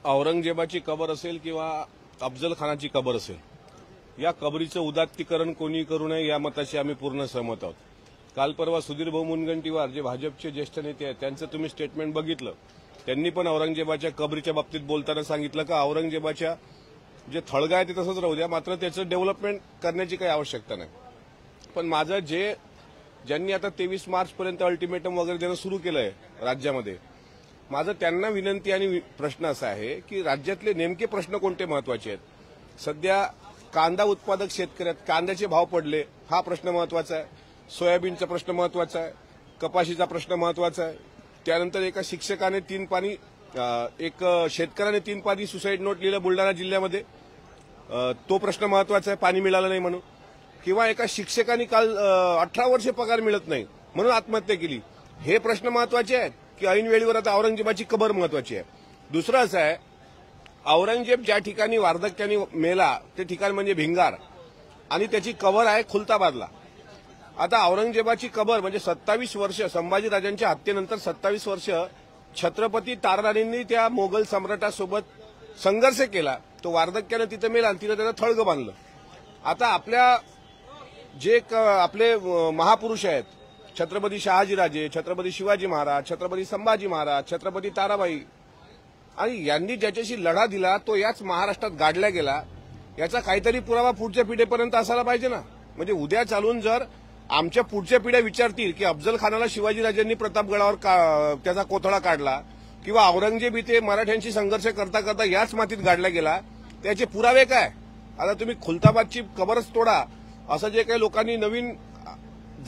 औरंगजेबाची कबर असेल किंवा अफजल खानाची कबर असेल, या कबरीचं उदात्तीकरण कोणी करू नये या मताशी आम्ही पूर्ण सहमत आहोत। काल परवा सुधीर भाऊ मुनगंटीवार जे भाजपचे ज्येष्ठ नेते आहेत त्यांचं तुम्ही स्टेटमेंट बघितलं। त्यांनी पण औरंगजेबाच्या कबरीच्या बाबतीत बोलताना सांगितलं का औरंगजेबाच्या जे थळगा आहे ते तसंच राहू द्या, मात्र त्याचं डेव्हलपमेंट करण्याची काही आवश्यकता नाही। पण माझं ज्यांनी आता 23 मार्चपर्यंत अल्टिमेटम वगैरे देणं सुरू केलंय राज्यामध्ये, माझं त्यांना विनंती आणि प्रश्न असा आहे की राज्यातले नेमके प्रश्न कोणते महत्वाचे आहेत। सध्या कांदा उत्पादक शेतकऱ्यात कांद्याचे भाव पडले हा प्रश्न महत्वाचा आहे, सोयाबीनचा प्रश्न महत्वाचा आहे, कपाशीचा प्रश्न महत्वाचा आहे। त्यानंतर एका शिक्षकाने एक शेतकऱ्याने 3 पानी सुसाईड नोट लिहिलं बुलढाणा जिल्ह्यामध्ये, तो प्रश्न महत्वाचा आहे, पाणी मिळालं नाही म्हणून। किंवा एका शिक्षकाने काल 18 वर्षे पगार मिळत नाही म्हणून आत्महत्या केली, हे प्रश्न महत्वाचे आहेत की ऐन वेळेवर आता औरंगजेबाची कबर महत्वाची आहे। दुसरं असं आहे, औरंगजेब ज्या ठिकाणी वार्धक्याने मेला ते ठिकाण म्हणजे भिंगार आणि त्याची कबर आहे खुलताबादला। आता औरंगजेबाची कबर म्हणजे 27 वर्ष संभाजीराजांच्या हत्येनंतर 27 वर्ष छत्रपती ताराराणींनी त्या मोगल सम्राटासोबत संघर्ष केला, तो वार्धक्याने तिथे मेला आणि तिथे त्याचं थळगं बांधलं। आता आपले महापुरुष आहेत, छत्रपती शहाजीराजे, छत्रपती शिवाजी महाराज, छत्रपती संभाजी महाराज, छत्रपती ताराबाई, आणि यांनी ज्याच्याशी लढा दिला तो याच महाराष्ट्रात गाडला गेला, याचा काहीतरी पुरावा पुढच्या पिढीपर्यंत असायला पाहिजे ना। म्हणजे उद्या चालून जर आमच्या पुढच्या पिढ्या विचारतील की अफजल खानाला शिवाजीराजांनी प्रतापगडावर त्याचा कोथळा काढला किंवा औरंगजेब इथे मराठ्यांशी संघर्ष करता करता याच मातीत गाडला गेला, त्याचे पुरावे काय? आता तुम्ही खुलताबादची कबरच तोडा असं जे काही लोकांनी नवीन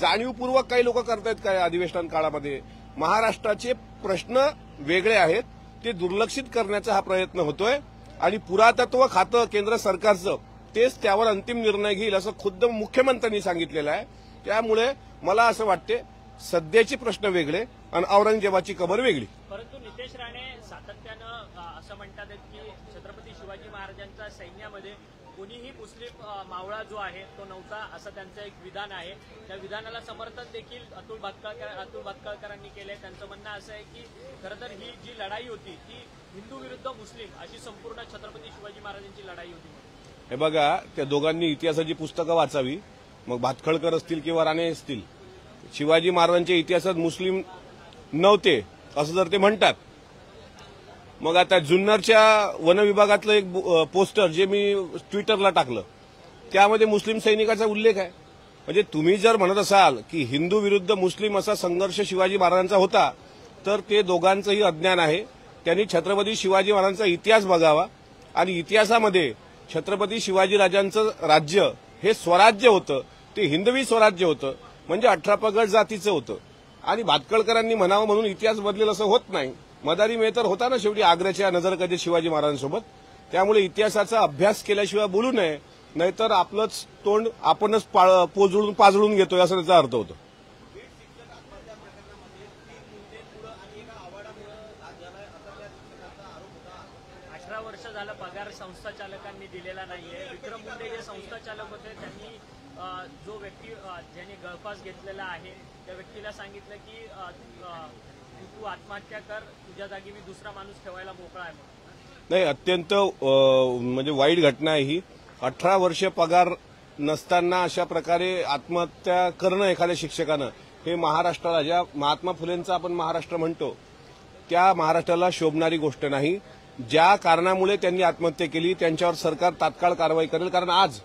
जाणीवपूर्वक काही लोक करतायत काय अधिवेशन काळामध्ये, महाराष्ट्राचे प्रश्न वेगळे आहेत ते दुर्लक्षित करण्याचा हा प्रयत्न होतोय आणि पुरातत्व खातं केंद्र सरकारचं तेच त्यावर अंतिम निर्णय घेईल असं खुद्द मुख्यमंत्र्यांनी सांगितलेलं आहे। त्यामुळे मला असं वाटते सध्याचे प्रश्न वेगळे आणि औरंगजेबाची कबर वेगळी। परंतु नितेश राणे सातत्यानं असं म्हणतात की छत्रपती शिवाजी महाराजांच्या सैन्यामध्ये कोणीही मुस्लिम मावळा जो आहे तो नव्हता असं त्यांचं एक विधान आहे। त्या विधानाला समर्थन देखील अतुल भातखळकरांनी केलंय। त्यांचं म्हणणं असं आहे की खरं तर ही जी लढाई होती ती हिंदू विरुद्ध मुस्लिम अशी संपूर्ण छत्रपती शिवाजी महाराजांची लढाई होती। हे बघा, त्या दोघांनी इतिहासाची पुस्तकं वाचावी, मग भातखळकर असतील किंवा राणे असतील। शिवाजी महाराजांच्या इतिहासात मुस्लिम नव्हते असं जर ते म्हणतात, मग आता जुन्नरच्या वन विभागातलं एक पोस्टर जे मी ट्विटरला टाकलं त्यामध्ये मुस्लिम सैनिकाचा उल्लेख आहे। म्हणजे तुम्ही जर म्हणत असाल की हिंदू विरुद्ध मुस्लिम असा संघर्ष शिवाजी महाराजांचा होता तर ते दोघांचंही अज्ञान आहे। त्यांनी छत्रपती शिवाजी महाराजांचा इतिहास बघावा आणि इतिहासामध्ये छत्रपती शिवाजीराजांचं राज्य हे स्वराज्य होतं, ते हिंदवी स्वराज्य होतं, म्हणजे 18 पगड जातीचं होतं। आणि भातखळकरांनी म्हणावं म्हणून इतिहास बदलेल असं होत नाही। मदारी मेहतर होता ना शेवटी आग्र्याच्या नजरकैदेत शिवाजी महाराजांसोबत, त्यामुळे इतिहासाचा अभ्यास केल्याशिवाय बोलू नये, नाहीतर आपलंच तोंड आपणच पाजळून घेतोय असं त्याचा अर्थ होतो। वर्ष झालं पगार संस्था चालकांनी दिलेला नाहीये। विक्रम मुंडे जे संस्था चालक होते त्यांनी जो व्यक्ती ज्याने गळफास घेतलेला आहे त्या व्यक्तीला सांगितलं की तू आत्महत्या कर, तुझ्या जागी मी दुसरा माणूस ठेवायला मोकळा आहे। नाही, अत्यंत म्हणजे वाईट घटना आहे ही। 18 वर्ष पगार नसताना अशा प्रकारे आत्महत्या करणं एखाद्या शिक्षकानं हे महाराष्ट्राला, ज्या महात्मा फुलेंचा आपण महाराष्ट्र म्हणतो त्या महाराष्ट्राला शोभणारी गोष्ट नाही। ज्या कारणामुळे त्यांनी आत्महत्या केली त्यांच्यावर सरकार तात्काळ कारवाई करेल, कारण आज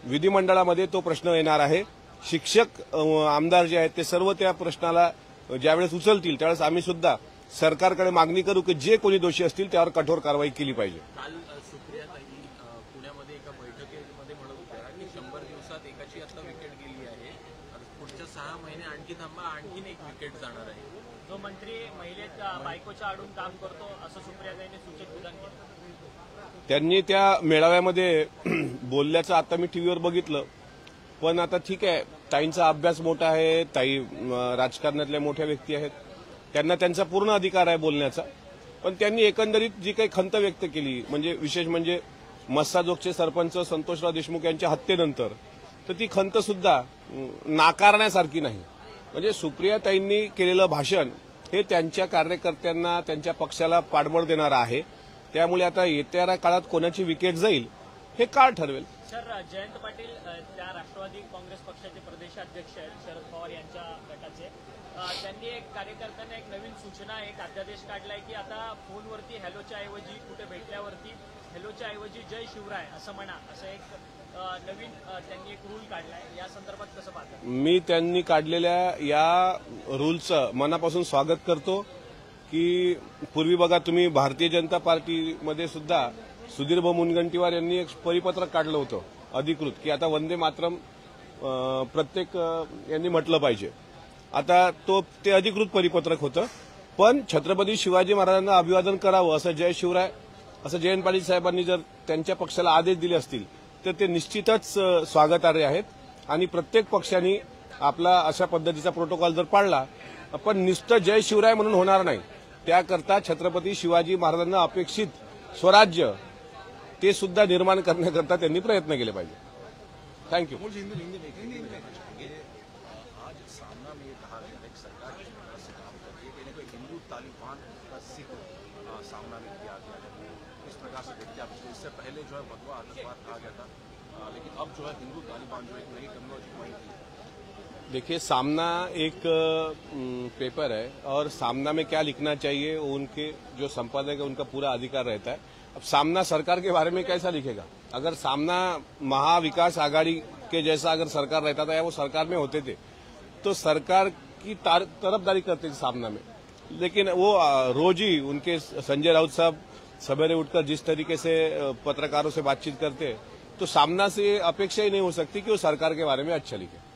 विधिमंडळामध्ये तो प्रश्न येणार आहे। शिक्षक आमदार जे आहेत ते सर्व त्या प्रश्नाला ज्यावेळेस उचलतील त्यावेळेस आम्ही सुद्धा सरकारकडे मागणी करू की जे कोणी दोषी असतील त्यावर कठोर कारवाई केली पाहिजे। काल सुप्रियाताई पुण्यामध्ये एका बैठकीमध्ये म्हणत होत्या की 100 दिवसात एकाची आता विकेट गेली आहे, पुढच्या 6 महिने आणखी थांबा, आणखीन एक विकेट जाणार आहे। जो मंत्री महिलेच्या बायकोच्या आडून काम करतो असं सुप्रियाताईंनी सूचक विधान केलं। त्यांनी त्या मेळाव्यामध्ये बोलल्याचं आता मी टीव्हीवर बघितलं, पण आता ठीक आहे, ताईंचा अभ्यास मोठा आहे, ताई राजकारणातल्या मोठ्या व्यक्ती आहेत, त्यांना त्यांचा पूर्ण अधिकार आहे बोलण्याचा। पण त्यांनी एकंदरीत जी काही खंत व्यक्त केली, म्हणजे विशेष म्हणजे मस्साजोगचे सरपंच संतोषराव देशमुख यांच्या हत्येनंतर, तर ती खंत सुद्धा नाकारण्यासारखी नाही। म्हणजे सुप्रियाताईंनी केलेलं भाषण हे त्यांच्या कार्यकर्त्यांना त्यांच्या पक्षाला पाठबळ देणारं आहे त्यामुळे आता येत्या काळात कोणाची विकेट जाईल हे काळ ठरवेल. सर, जयंत पाटील त्या राष्ट्रवादी काँग्रेस पक्षाचे प्रदेशाध्यक्ष आहेत शरद पवार यांच्या गटाचे. त्यांनी एक कार्यकर्त्यांना एक नवीन सूचना, एक अध्यादेश काढलाय की आता फोनवरती हॅलोच्या ऐवजी कुठे भेटल्यावरती हॅलोच्या ऐवजी जय शिवराय असं म्हणा, असं एक नवीन त्यांनी एक रूल काढलाय. या संदर्भात कसं पाहता? मी त्यांनी काढलेल्या या रूलचं मनापासून स्वागत करतो. की पूर्वी बघा तुम्ही भारतीय जनता पार्टीमध्ये सुद्धा सुधीरभाऊ मुनगंटीवार यांनी एक परिपत्रक काढलं होतं अधिकृत की आता वंदे मातरम प्रत्येक यांनी म्हटलं पाहिजे. आता ते अधिकृत परिपत्रक होतं, पण छत्रपती शिवाजी महाराजांना अभिवादन करावं असं जय शिवराय असं जयंत पाटील साहेबांनी जर त्यांच्या पक्षाला आदेश दिले असतील तर ते निश्चितच स्वागतार्ह आहेत. आणि प्रत्येक पक्षाने आपला अशा पद्धतीचा प्रोटोकॉल जर पाळला, पण नुसतं जय शिवराय म्हणून होणार नाही. त्याकरता छत्रपती शिवाजी महाराजांना अपेक्षित स्वराज्य ते सुद्धा निर्माण करण्याकरता त्यांनी प्रयत्न केले पाहिजे. थँक्यू. आज सामना में ये कहा गया है कि सरकार किस तरह से काम कर रही है, कहने को हिंदू तालिबान का जिक्र सामना में किया गया है. इस प्रकार से देखते आप, इससे पहले जो है भगवा आतंकवाद कहा गया था, लेकिन अब जो है हिंदू तालिबान जो एक नई टर्मिनोलॉजी वहीं की. देखिए, सामना एक पेपर है और सामना में क्या लिखना चाहिए वो उनके जो संपादक है उनका पूरा अधिकार रहता है. अब सामना सरकार के बारे में कैसा लिखेगा? अगर सामना महाविकास आघाड़ी के जैसा अगर सरकार रहता था या वो सरकार में होते थे तो सरकार की तरफदारी करते थे सामना में. लेकिन वो रोज ही उनके संजय राउत साहब सवेरे उठकर जिस तरीके से पत्रकारों से बातचीत करते, तो सामना से अपेक्षा ही नहीं हो सकती कि वो सरकार के बारे में अच्छा लिखे.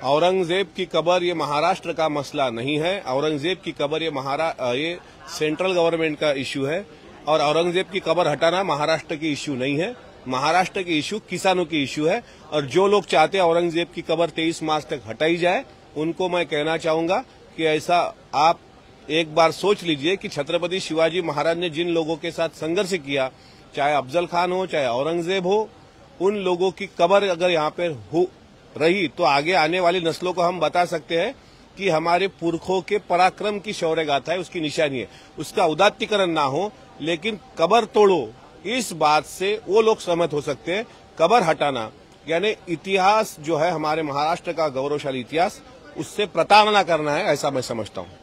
औरंगजेब की कब्र ये महाराष्ट्र का मसला नहीं है. औरंगजेब की कब्र ये सेंट्रल गवर्नमेंट का इश्यू है और औरंगजेब की कब्र हटाना महाराष्ट्र की इश्यू नहीं है. महाराष्ट्र की इश्यू किसानों की इश्यू है. और जो लोग चाहते हैं औरंगजेब की कब्र 23 मार्च तक हटाई जाए, उनको मैं कहना चाहूंगा कि ऐसा आप एक बार सोच लीजिए कि छत्रपति शिवाजी महाराज ने जिन लोगों के साथ संघर्ष किया, चाहे अफजल खान हो चाहे औरंगजेब हो, उन लोगों की कब्र अगर यहाँ पर हो रही तो आगे आने वाली नस्लों को हम बता सकते हैं कि हमारे पुरखों के पराक्रम की शौर्य गाथा है, उसकी निशानी है. उसका उदात्तीकरण ना हो, लेकिन कब्र तोड़ो इस बात से वो लोग सहमत हो सकते हैं. कब्र हटाना यानी इतिहास जो है हमारे महाराष्ट्र का गौरवशाली इतिहास, उससे प्रताड़ना करना है, ऐसा मैं समझता हूं.